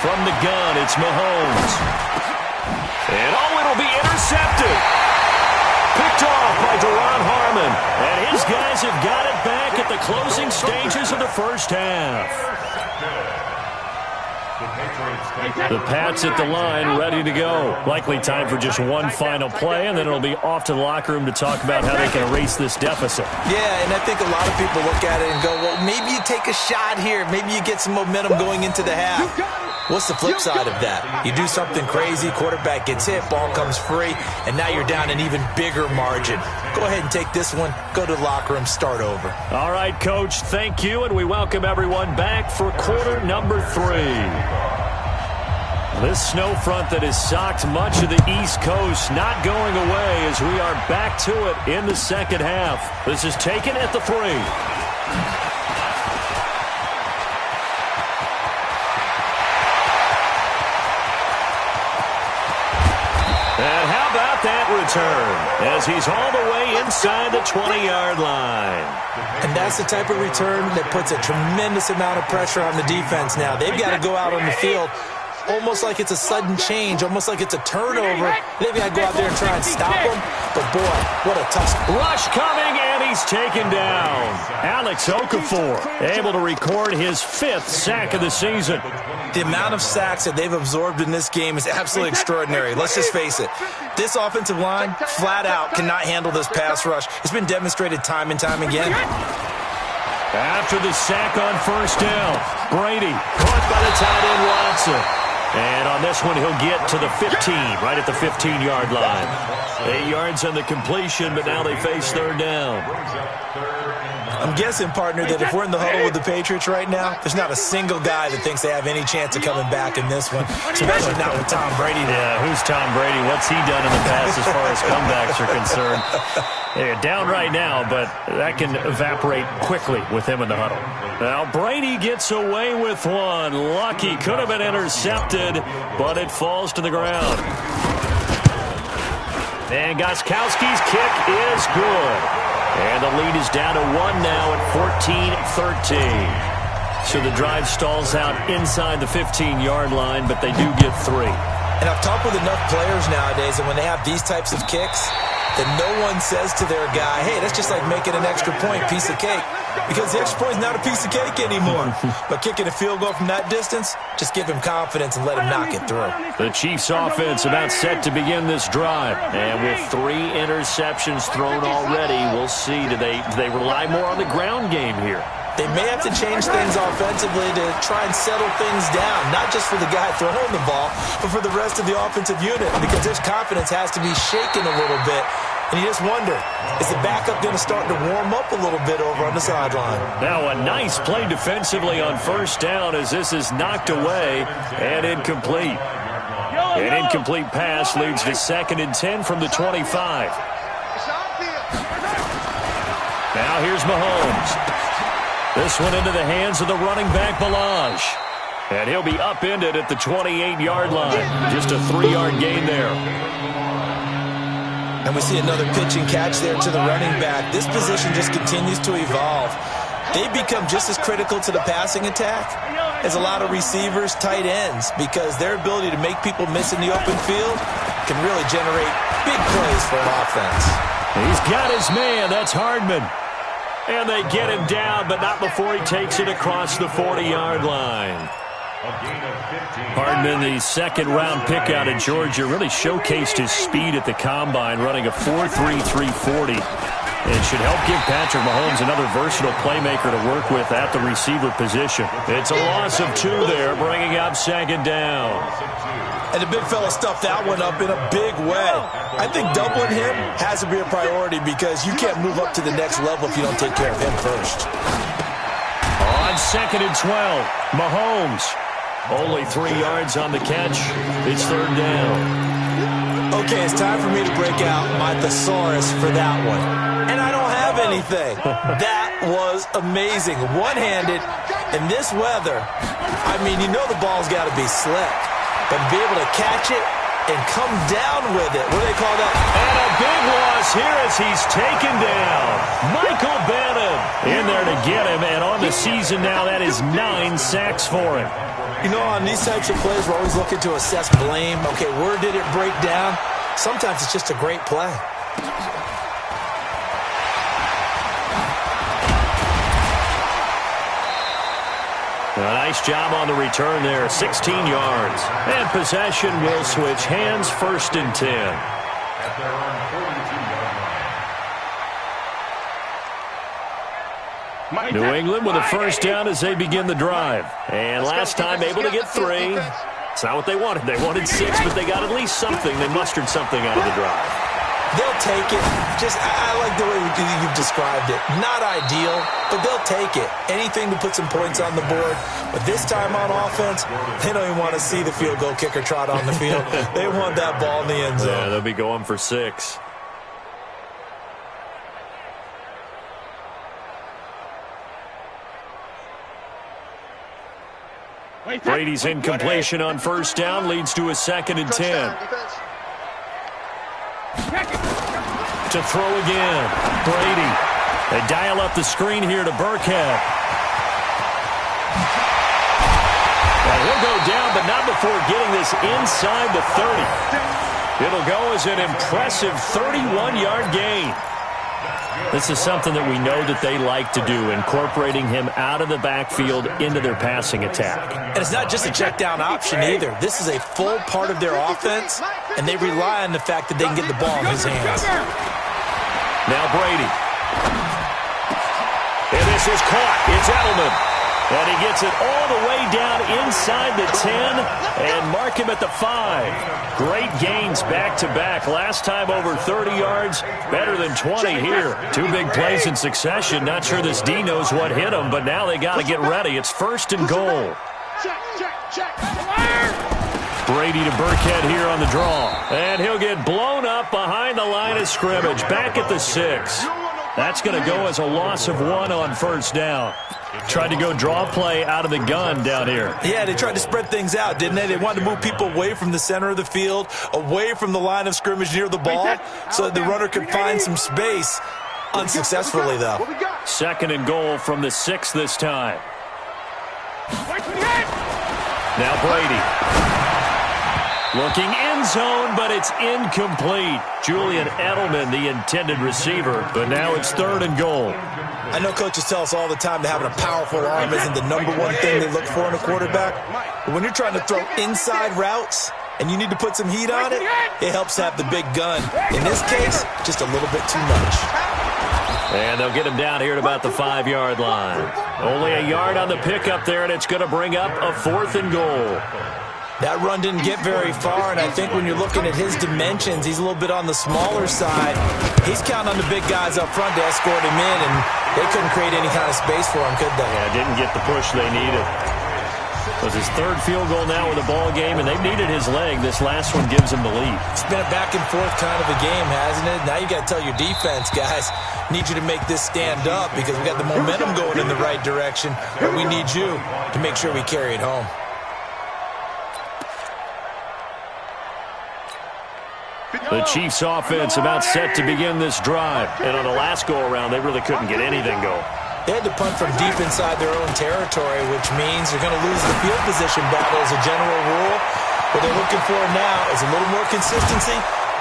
From the gun, it's Mahomes. And it'll be intercepted. Picked off by Duron Harmon. And his guys have got it back at the closing stages of the first half. The Pats at the line, ready to go. Likely time for just one final play, and then it'll be off to the locker room to talk about how they can erase this deficit. Yeah, and I think a lot of people look at it and go, well, maybe you take a shot here. Maybe you get some momentum going into the half. What's the flip side of that? You do something crazy, quarterback gets hit, ball comes free, and now you're down an even bigger margin. Go ahead and take this one, go to the locker room, start over. All right, Coach, thank you, and we welcome everyone back for quarter number 3. This snow front that has socked much of the East Coast not going away as we are back to it in the second half. This is taken at the 3. And how about that return as he's all the way inside the 20-yard line. And that's the type of return that puts a tremendous amount of pressure on the defense now. They've got to go out on the field almost like it's a sudden change, almost like it's a turnover. They've got to go out there and try and stop them. But, boy, what a tough rush coming, and he's taken down. Alex Okafor able to record his 5th sack of the season. The amount of sacks that they've absorbed in this game is absolutely extraordinary. Let's just face it. This offensive line, flat out, cannot handle this pass rush. It's been demonstrated time and time again. After the sack on first down, Brady caught by the tight end Watson. And on this one, he'll get to the 15, right at the 15-yard line. 8 yards on the completion, but now they face third down. I'm guessing, partner, that if we're in the huddle with the Patriots right now, there's not a single guy that thinks they have any chance of coming back in this one, especially not with Tom Brady. Yeah, who's Tom Brady? What's he done in the past as far as comebacks are concerned? They're down right now, but that can evaporate quickly with him in the huddle. Now, Brady gets away with one. Lucky. Could have been intercepted, but it falls to the ground. And Gostkowski's kick is good. And the lead is down to 1 now at 14-13. So the drive stalls out inside the 15-yard line, but they do get 3. And I've talked with enough players nowadays, and when they have these types of kicks, that no one says to their guy, hey, that's just like making an extra point, piece of cake. Because the extra point is not a piece of cake anymore. But kicking a field goal from that distance, just give him confidence and let him knock it through. The Chiefs offense about set to begin this drive. And with 3 interceptions thrown already, we'll see. Do they rely more on the ground game here? They may have to change things offensively to try and settle things down, not just for the guy throwing the ball, but for the rest of the offensive unit, because his confidence has to be shaken a little bit. And you just wonder, is the backup going to start to warm up a little bit over on the sideline? Now a nice play defensively on first down as this is knocked away and incomplete. An incomplete pass leads to 2nd and 10 from the 25. Now here's Mahomes. This one into the hands of the running back, Ballage. And he'll be upended at the 28-yard line. Just a 3-yard gain there. And we see another pitch and catch there to the running back. This position just continues to evolve. They become just as critical to the passing attack as a lot of receivers, tight ends, because their ability to make people miss in the open field can really generate big plays for an offense. He's got his man. That's Hardman. And they get him down, but not before he takes it across the 40-yard line. Hardman, the second-round pick out of Georgia, really showcased his speed at the combine, running a 4.3 340. It should help give Patrick Mahomes another versatile playmaker to work with at the receiver position. It's a loss of 2 there, bringing up 2nd down. And the big fella stuffed that one up in a big way. I think doubling him has to be a priority because you can't move up to the next level if you don't take care of him first. On 2nd and 12, Mahomes. Only 3 yards on the catch. It's 3rd down. Okay, it's time for me to break out my thesaurus for that one. And I don't have anything. That was amazing. One-handed in this weather. I mean, you know the ball's got to be slick. But to be able to catch it and come down with it. What do they call that? And a big loss here as he's taken down. Michael Bennett in there to get him. And on the season now, that is 9 sacks for him. You know, on these types of plays, we're always looking to assess blame. Okay, where did it break down? Sometimes it's just a great play. A nice job on the return there, 16 yards. And possession will switch hands, 1st and 10. New England with a first down as they begin the drive. And last time able to get 3. It's not what they wanted. They wanted 6, but they got at least something. They mustered something out of the drive. They'll take it. I like the way you've described it. Not ideal, but they'll take it. Anything to put some points on the board. But this time on offense, they don't even want to see the field goal kicker trot on the field. They want that ball in the end zone. Yeah, they'll be going for 6. Brady's incompletion on first down leads to a 2nd and 10. To throw again. Brady. They dial up the screen here to Burkhead. And he'll go down, but not before getting this inside the 30. It'll go as an impressive 31-yard gain. This is something that we know that they like to do, incorporating him out of the backfield into their passing attack. And it's not just a check down option either. This is a full part of their offense, and they rely on the fact that they can get the ball in his hands. Now Brady. And this is caught. It's Edelman. And he gets it all the way down inside the 10 and mark him at the 5. Great gains back-to-back. Last time over 30 yards, better than 20 here. 2 big plays in succession. Not sure this D knows what hit him, but now they got to get ready. It's 1st and goal. Brady to Burkhead here on the draw. And he'll get blown up behind the line of scrimmage. Back at the 6. That's going to go as a loss of 1 on 1st down. Tried to go draw play out of the gun down here. Yeah, they tried to spread things out, didn't they? They wanted to move people away from the center of the field, away from the line of scrimmage near the ball, so that the runner could find some space. Unsuccessfully, though. 2nd and goal from the 6 this time. Now Brady. Looking end zone, but it's incomplete. Julian Edelman, the intended receiver, but now it's 3rd and goal. I know coaches tell us all the time that having a powerful arm isn't the #1 thing they look for in a quarterback. But when you're trying to throw inside routes and you need to put some heat on it, it helps to have the big gun. In this case, just a little bit too much. And they'll get him down here at about the 5-yard line. Only a yard on the pickup there, and it's going to bring up a 4th and goal. That run didn't get very far, and I think when you're looking at his dimensions, he's a little bit on the smaller side. He's counting on the big guys up front to escort him in, and they couldn't create any kind of space for him, could they? Yeah, didn't get the push they needed. It was his 3rd field goal now with the ball game, and they've needed his leg. This last one gives him the lead. It's been a back-and-forth kind of a game, hasn't it? Now you got to tell your defense, guys, need you to make this stand up because we got the momentum going in the right direction, but we need you to make sure we carry it home. The Chiefs offense about set to begin this drive. And on the last go-around, they really couldn't get anything going. They had to punt from deep inside their own territory, which means they're going to lose the field position battle as a general rule. What they're looking for now is a little more consistency,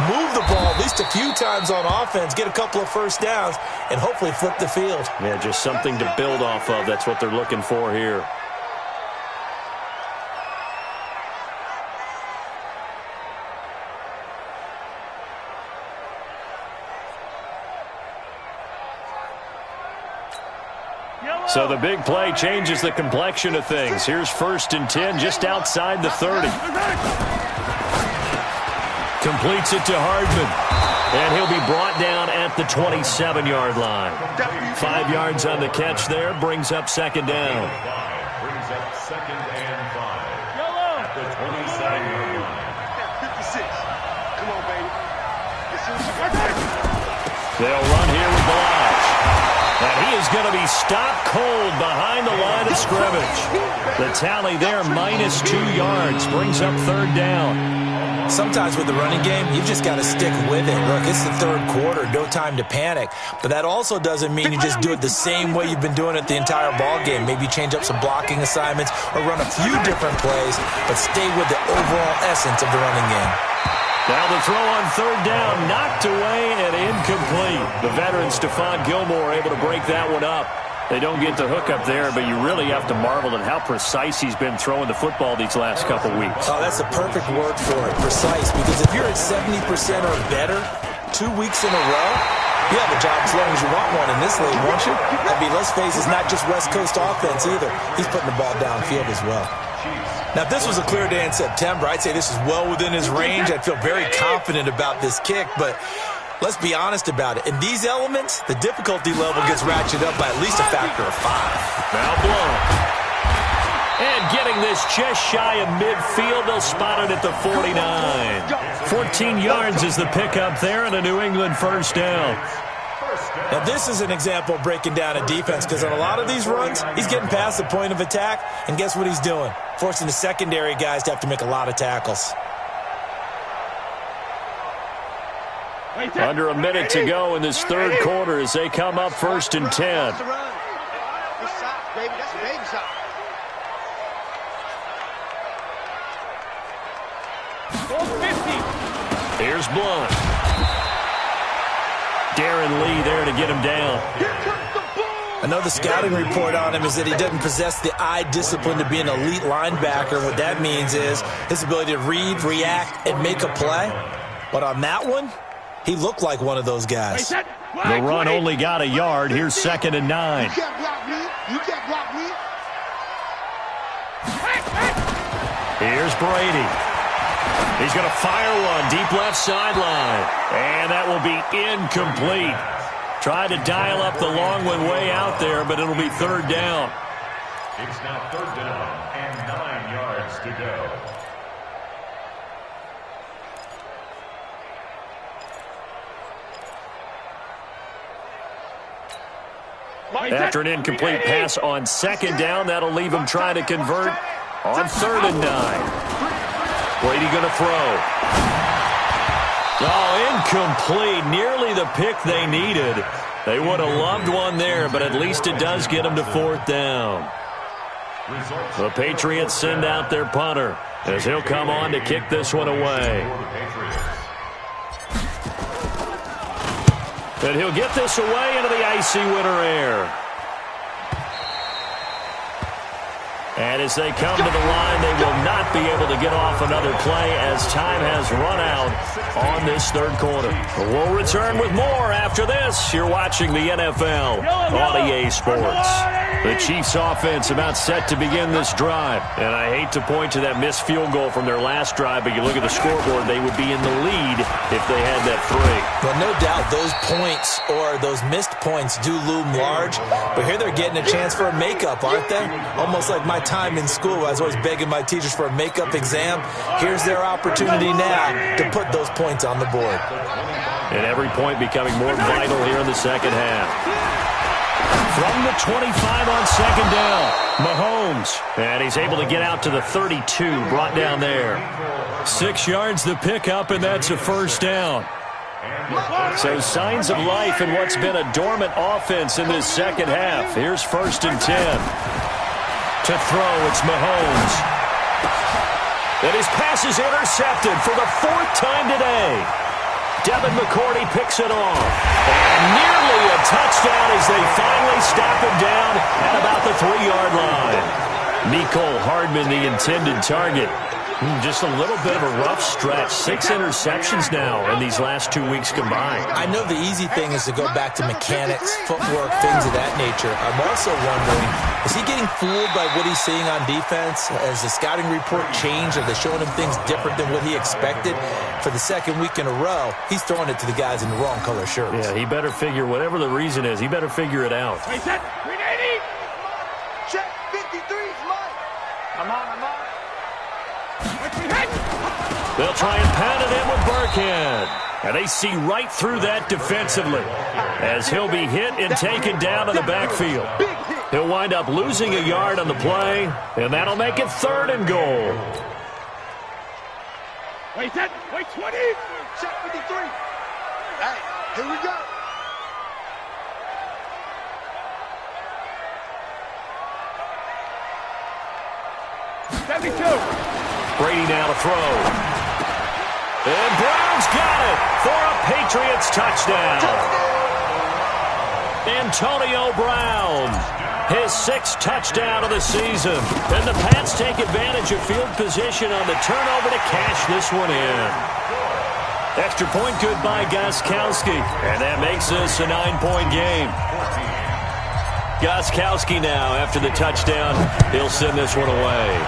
move the ball at least a few times on offense, get a couple of 1st downs, and hopefully flip the field. Yeah, just something to build off of. That's what they're looking for here. So the big play changes the complexion of things. Here's 1st and 10 just outside the 30. Completes it to Hardman. And he'll be brought down at the 27-yard line. 5 yards on the catch there. Brings up 2nd down. Brings up 2nd and 5. At the 27-yard line. 56. Come on, baby. They'll run here with Blige. And he is going to be stopped cold behind the line of scrimmage. The tally there, -2 yards, brings up 3rd down. Sometimes with the running game, you've just got to stick with it. Look, it's the 3rd quarter, no time to panic. But that also doesn't mean you just do it the same way you've been doing it the entire ball game. Maybe change up some blocking assignments or run a few different plays, but stay with the overall essence of the running game. Now the throw on 3rd down, knocked away and incomplete. The veteran Stephon Gilmore able to break that one up. They don't get the hook up there, but you really have to marvel at how precise he's been throwing the football these last couple weeks. Oh, that's the perfect word for it, precise, because if you're at 70% or better 2 weeks in a row, you have a job as long as you want one in this league, won't you? I mean, let's face it, it's not just West Coast offense either. He's putting the ball downfield as well. Now, if this was a clear day in September, I'd say this is well within his range. I'd feel very confident about this kick, but let's be honest about it. In these elements, the difficulty level gets ratcheted up by at least a factor of 5. Now blown. And getting this just shy of midfield, they'll spot it at the 49. 14 yards is the pickup there and a New England 1st down. Now, this is an example of breaking down a defense because on a lot of these runs, he's getting past the point of attack, and guess what he's doing? Forcing the secondary guys to have to make a lot of tackles. Under a minute to go in this 3rd quarter as they come up 1st and 10. Here's Blunt. Darren Lee there to get him down. I know the scouting report on him is that he doesn't possess the eye discipline to be an elite linebacker. What that means is his ability to read, react, and make a play. But on that one, he looked like one of those guys. The run only got a yard. Here's 2nd and 9. You can't block me. You can't block me. Here's Brady. He's going to fire one deep left sideline. And that will be incomplete. Tried to dial up the long one way out there, but it'll be third down. It's now third down and 9 yards to go. After an incomplete pass on second down, that'll leave him trying to convert on 3rd and 9. Brady going to throw. Oh, incomplete. Nearly the pick they needed. They would have loved one there, but at least it does get them to 4th down. The Patriots send out their punter as he'll come on to kick this one away. And he'll get this away into the icy winter air. And as they come to the line, they will not be able to get off another play as time has run out on this third quarter. We'll return with more after this. You're watching the NFL on EA Sports. The Chiefs offense about set to begin this drive. And I hate to point to that missed field goal from their last drive, but you look at the scoreboard, they would be in the lead if they had that 3. Well, no doubt those points or those missed points do loom large. But here they're getting a chance for a makeup, aren't they? Almost like my time in school. I was always begging my teachers for a makeup exam. Here's their opportunity now to put those points on the board. And every point becoming more vital here in the second half. From the 25 on second down, Mahomes. And he's able to get out to the 32, brought down there. 6 yards the pickup, and that's a first down. So signs of life in what's been a dormant offense in this second half. Here's 1st and 10. To throw, it's Mahomes. And his pass is intercepted for the 4th time today. Devin McCourty picks it off. And nearly a touchdown as they finally stop him down at about the 3-yard line. Mecole Hardman, the intended target. Just a little bit of a rough stretch. 6 interceptions now in these last 2 weeks combined. I know the easy thing is to go back to mechanics, footwork, things of that nature. I'm also wondering, is he getting fooled by what he's seeing on defense? Has the scouting report changed? Are they showing him things different than what he expected? For the second week in a row, he's throwing it to the guys in the wrong color shirts. Yeah, he better figure, whatever the reason is, he better figure it out. Hey, set. 380. Check. 53's Mike. I'm on. They'll try and pound it in with Burkhead. And they see right through that defensively as he'll be hit and taken down in the backfield. He'll wind up losing a yard on the play, and that'll make it 3rd and goal. Wait, 20. Check 53. Hey, here we go. Brady now to throw. And Brown's got it for a Patriots touchdown. Antonio Brown, his 6th touchdown of the season. And the Pats take advantage of field position on the turnover to cash this one in. Extra point good by Gostkowski. And that makes this a 9-point game. Gostkowski now, after the touchdown, he'll send this one away.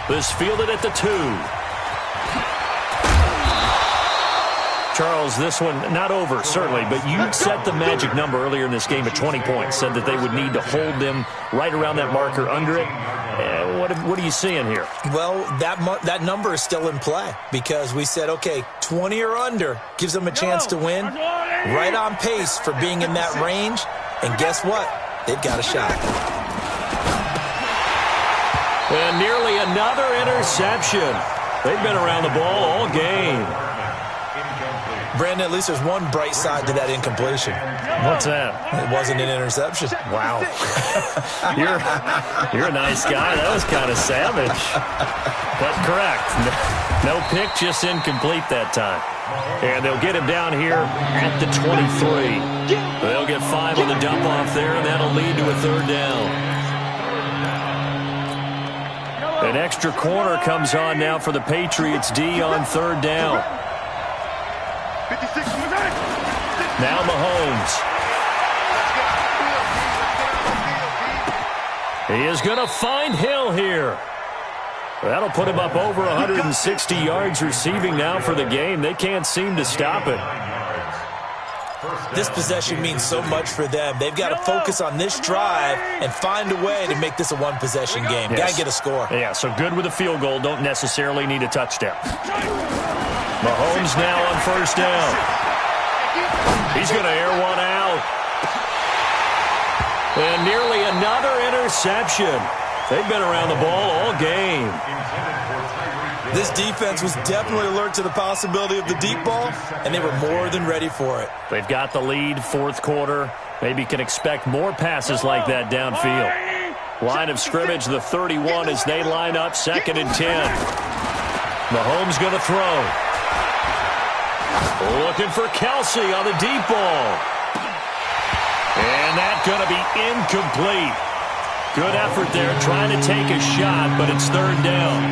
This fielded at the 2. Charles, this one not over, certainly, but you set the magic number earlier in this game at 20 points, said that they would need to hold them right around that marker under it. What are you seeing here? Well, that number is still in play because we said, okay, 20 or under gives them a chance to win. Right on pace for being in that range. And guess what? They've got a shot. And nearly another interception. They've been around the ball all game. Brandon, at least there's one bright side to that incompletion. What's that? It wasn't an interception. Wow. You're a nice guy. That was kind of savage. But correct. No pick, just incomplete that time. And they'll get him down here at the 23. They'll get 5 on the dump-off there, and that'll lead to a 3rd down. An extra corner comes on now for the Patriots D on 3rd down. Now Mahomes. He is going to find Hill here. That'll put him up over 160 yards receiving now for the game. They can't seem to stop it. This possession means so much for them. They've got to focus on this drive and find a way to make this a one-possession game. Yes. Got to get a score. Yeah, so good with a field goal. Don't necessarily need a touchdown. Mahomes now on first down. He's going to air one out. And nearly another interception. They've been around the ball all game. This defense was definitely alert to the possibility of the deep ball, and they were more than ready for it. They've got the lead, fourth quarter. Maybe can expect more passes like that downfield. Line of scrimmage, the 31 as they line up, 2nd and 10. Mahomes going to throw. Looking for Kelsey on the deep ball. And that's going to be incomplete. Good effort there, trying to take a shot, but it's 3rd down.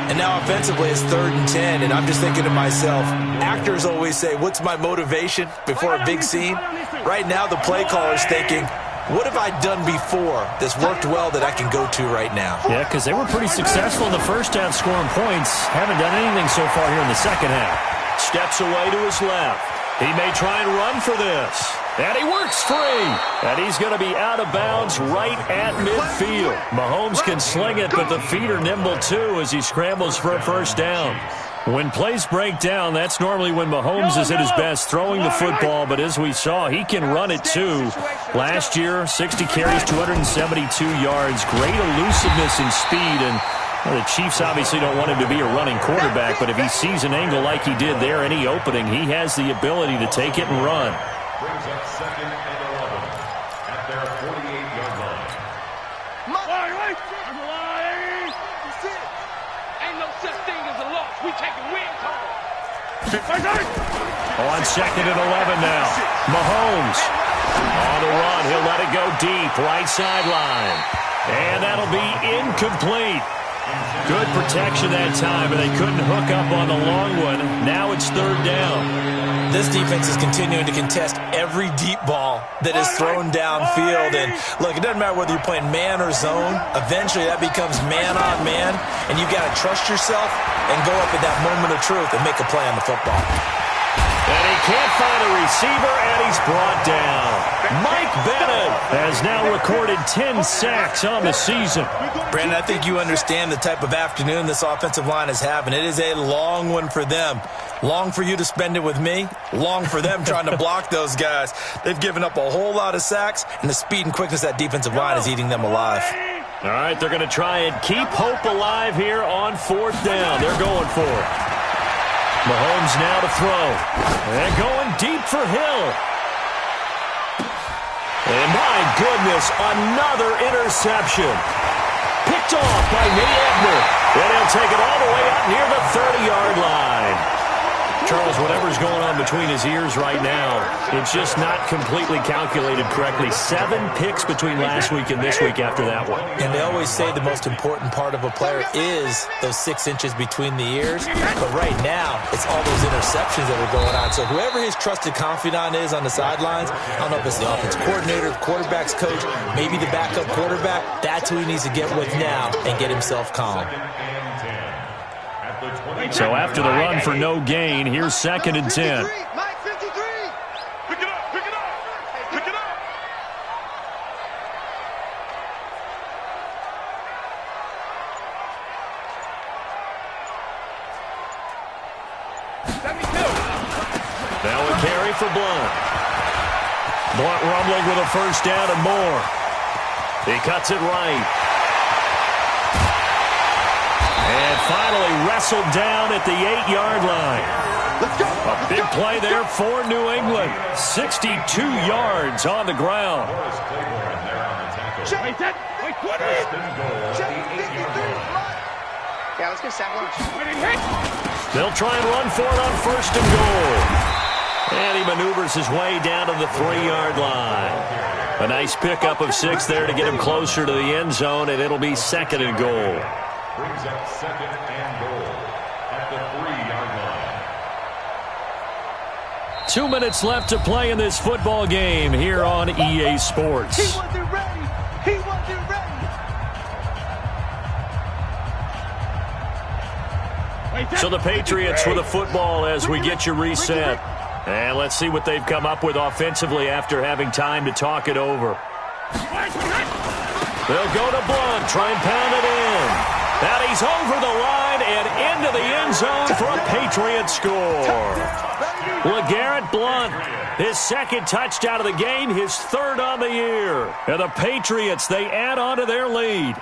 And now offensively it's 3rd and 10, and I'm just thinking to myself, actors always say, what's my motivation before a big scene? Right now the play caller's thinking, what have I done before that's worked well that I can go to right now? Yeah, because they were pretty successful in the first half scoring points. Haven't done anything so far here in the second half. Steps away to his left. He may try and run for this. And he works free. And he's going to be out of bounds right at midfield. Mahomes can sling it, but the feet are nimble too as he scrambles for a first down. When plays break down, that's normally when Mahomes is at his best throwing the football. But as we saw, he can run it too. Last year, 60 carries, 272 yards. Great elusiveness and speed. And the Chiefs obviously don't want him to be a running quarterback, but if he sees an angle like he did there, any opening, he has the ability to take it and run. Brings up 2nd and 11 at their 48-yard line. Ain't no such thing as a loss. We taking wins home. On 2nd and 11 now. Mahomes on the run. He'll let it go deep, right sideline. And that'll be incomplete. Good protection that time, but they couldn't hook up on the long one. Now it's 3rd down. This defense is continuing to contest every deep ball that is thrown downfield. And look, it doesn't matter whether you're playing man or zone. Eventually that becomes man on man, and you've got to trust yourself and go up at that moment of truth and make a play on the football. And he can't find a receiver, and he's brought down. Mike Bennett has now recorded 10 sacks on the season. Brandon, I think you understand the type of afternoon this offensive line is having. It is a long one for them. Long for you to spend it with me. Long for them trying to block those guys. They've given up a whole lot of sacks, and the speed and quickness of that defensive line is eating them alive. All right, they're going to try and keep hope alive here on 4th down. They're going for it. Mahomes now to throw. And going deep for Hill. And my goodness, another interception. Picked off by Nate Ebner. And he'll take it all the way up near the 30-yard line. Charles, whatever's going on between his ears right now, it's just not completely calculated correctly. 7 picks between last week and this week after that one. And they always say the most important part of a player is those 6 inches between the ears. But right now, it's all those interceptions that are going on. So whoever his trusted confidant is on the sidelines, I don't know if it's the offense coordinator, quarterback's coach, maybe the backup quarterback, that's who he needs to get with now and get himself calm. So after the run for no gain, here's 2nd and 10. Mike 53. Pick it up, pick it up, pick it up. Now a carry for Blunt. Blunt rumbling with a first down and more. He cuts it right. And finally wrestled down at the 8-yard line. Let's go. A big play there for New England. 62 yards on the ground. Wait, wait, 20. Yeah, let's go sack lunch. They'll try and run for it on 1st and goal. And he maneuvers his way down to the 3-yard line. A nice pickup of 6 there to get him closer to the end zone, and it'll be 2nd and goal. Brings up 2nd and goal at the 3-yard line. 2 minutes left to play in this football game here on EA Sports. He wasn't ready. He wasn't ready. So the Patriots with the football as we get you reset. And let's see what they've come up with offensively after having time to talk it over. They'll go to Blunt, try and pound it in. And he's over the line and into the end zone for a Patriot score. LeGarrette Blunt, his second touchdown of the game, his third on the year. And the Patriots, they add on to their lead.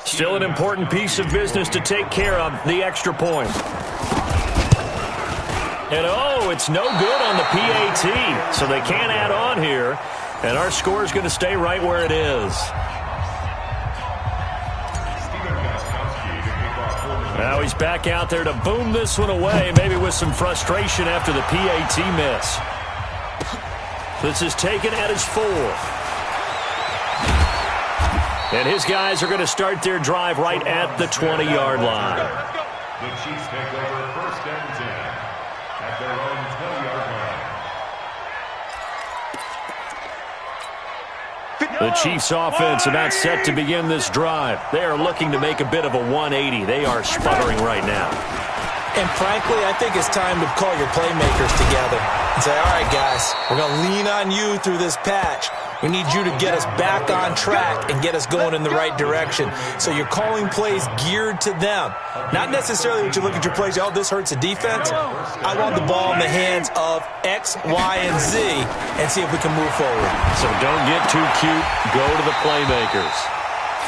Still an important piece of business to take care of, the extra point. And oh, it's no good on the PAT, so they can't add on here. And our score is going to stay right where it is. Now he's back out there to boom this one away, maybe with some frustration after the PAT miss. This is taken at his 4th. And his guys are going to start their drive right at the 20-yard line. The Chiefs take over 1st and 10 at their own 20-yard line. The Chiefs offense about set to begin this drive. They are looking to make a bit of a 180. They are sputtering right now. And frankly, I think it's time to call your playmakers together and say, all right, guys, we're going to lean on you through this patch. We need you to get us back on track and get us going in the right direction. So you're calling plays geared to them. Not necessarily when you look at your plays, oh, this hurts the defense. I want the ball in the hands of X, Y, and Z and see if we can move forward. So don't get too cute. Go to the playmakers.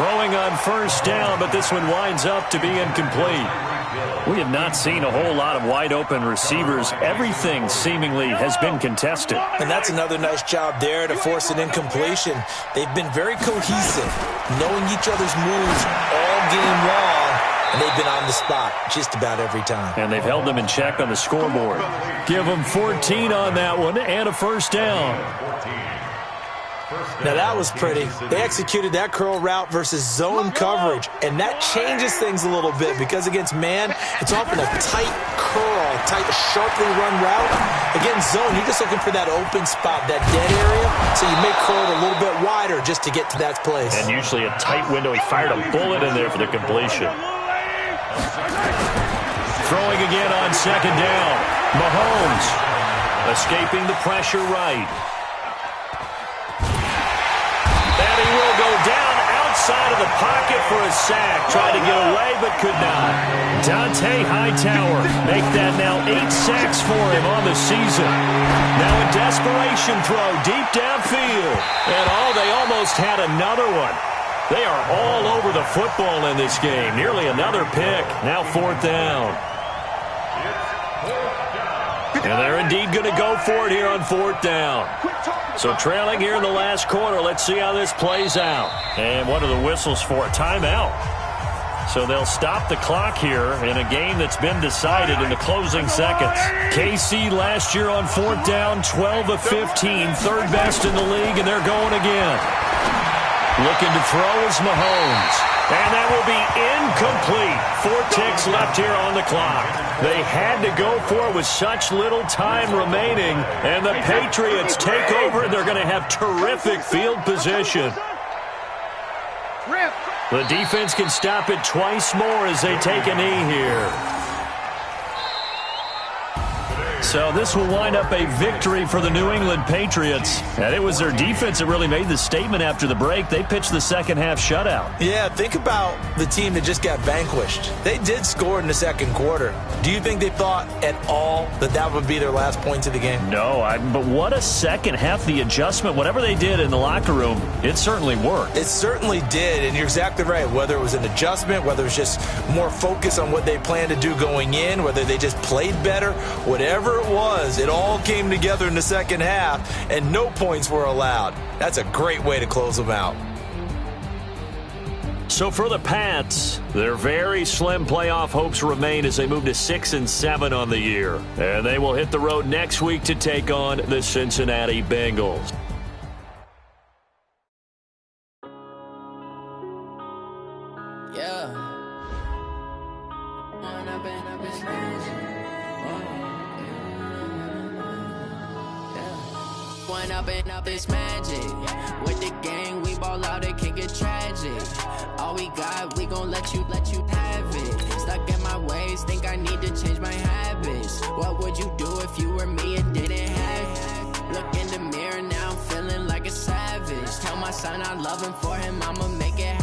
Throwing on 1st down, but this one winds up to be incomplete. We have not seen a whole lot of wide-open receivers. Everything seemingly has been contested. And that's another nice job there to force an incompletion. They've been very cohesive, knowing each other's moves all game long, and they've been on the spot just about every time. And they've held them in check on the scoreboard. Give them 14 on that one and a 1st down. Now that was pretty. They executed that curl route versus zone coverage, and that changes things a little bit because against man, it's often a tight curl, tight, sharply run route. Against zone, you're just looking for that open spot, that dead area, so you make curl a little bit wider just to get to that place. And usually a tight window. He fired a bullet in there for the completion. Throwing again on 2nd down. Mahomes escaping the pressure right. Outside of the pocket for a sack. Tried to get away, but could not. Dante Hightower make that now 8 sacks for him on the season. Now a desperation throw deep downfield. And they almost had another one. They are all over the football in this game. Nearly another pick. Now 4th down. And they're indeed going to go for it here on 4th down. So trailing here in the last quarter. Let's see how this plays out. And what are the whistles for? Timeout. So they'll stop the clock here in a game that's been decided in the closing seconds. KC last year on 4th down, 12 of 15, 3rd best in the league, and they're going again. Looking to throw is Mahomes. And that will be incomplete. 4 ticks left here on the clock. They had to go for it with such little time remaining. And the Patriots take over. They're going to have terrific field position. The defense can stop it twice more as they take a knee here. So this will wind up a victory for the New England Patriots. And it was their defense that really made the statement after the break. They pitched the second half shutout. Yeah, think about the team that just got vanquished. They did score in the second quarter. Do you think they thought at all that that would be their last points of the game? No, but what a second half. The adjustment, whatever they did in the locker room, it certainly worked. It certainly did, and you're exactly right. Whether it was an adjustment, whether it was just more focus on what they planned to do going in, whether they just played better, whatever it was, it all came together in the second half, and no points were allowed. That's a great way to close them out. So for the Pats, their very slim playoff hopes remain as they move to 6-7 on the year. And they will hit the road next week to take on the Cincinnati Bengals. one up and up is magic. With the gang, we ball out, it can get tragic. All we got, we gon' let you have it. Stuck in my ways, think I need to change my habits. What would you do if you were me and didn't have it? Look in the mirror, now I'm feeling like a savage. Tell my son I love him, for him I'ma make it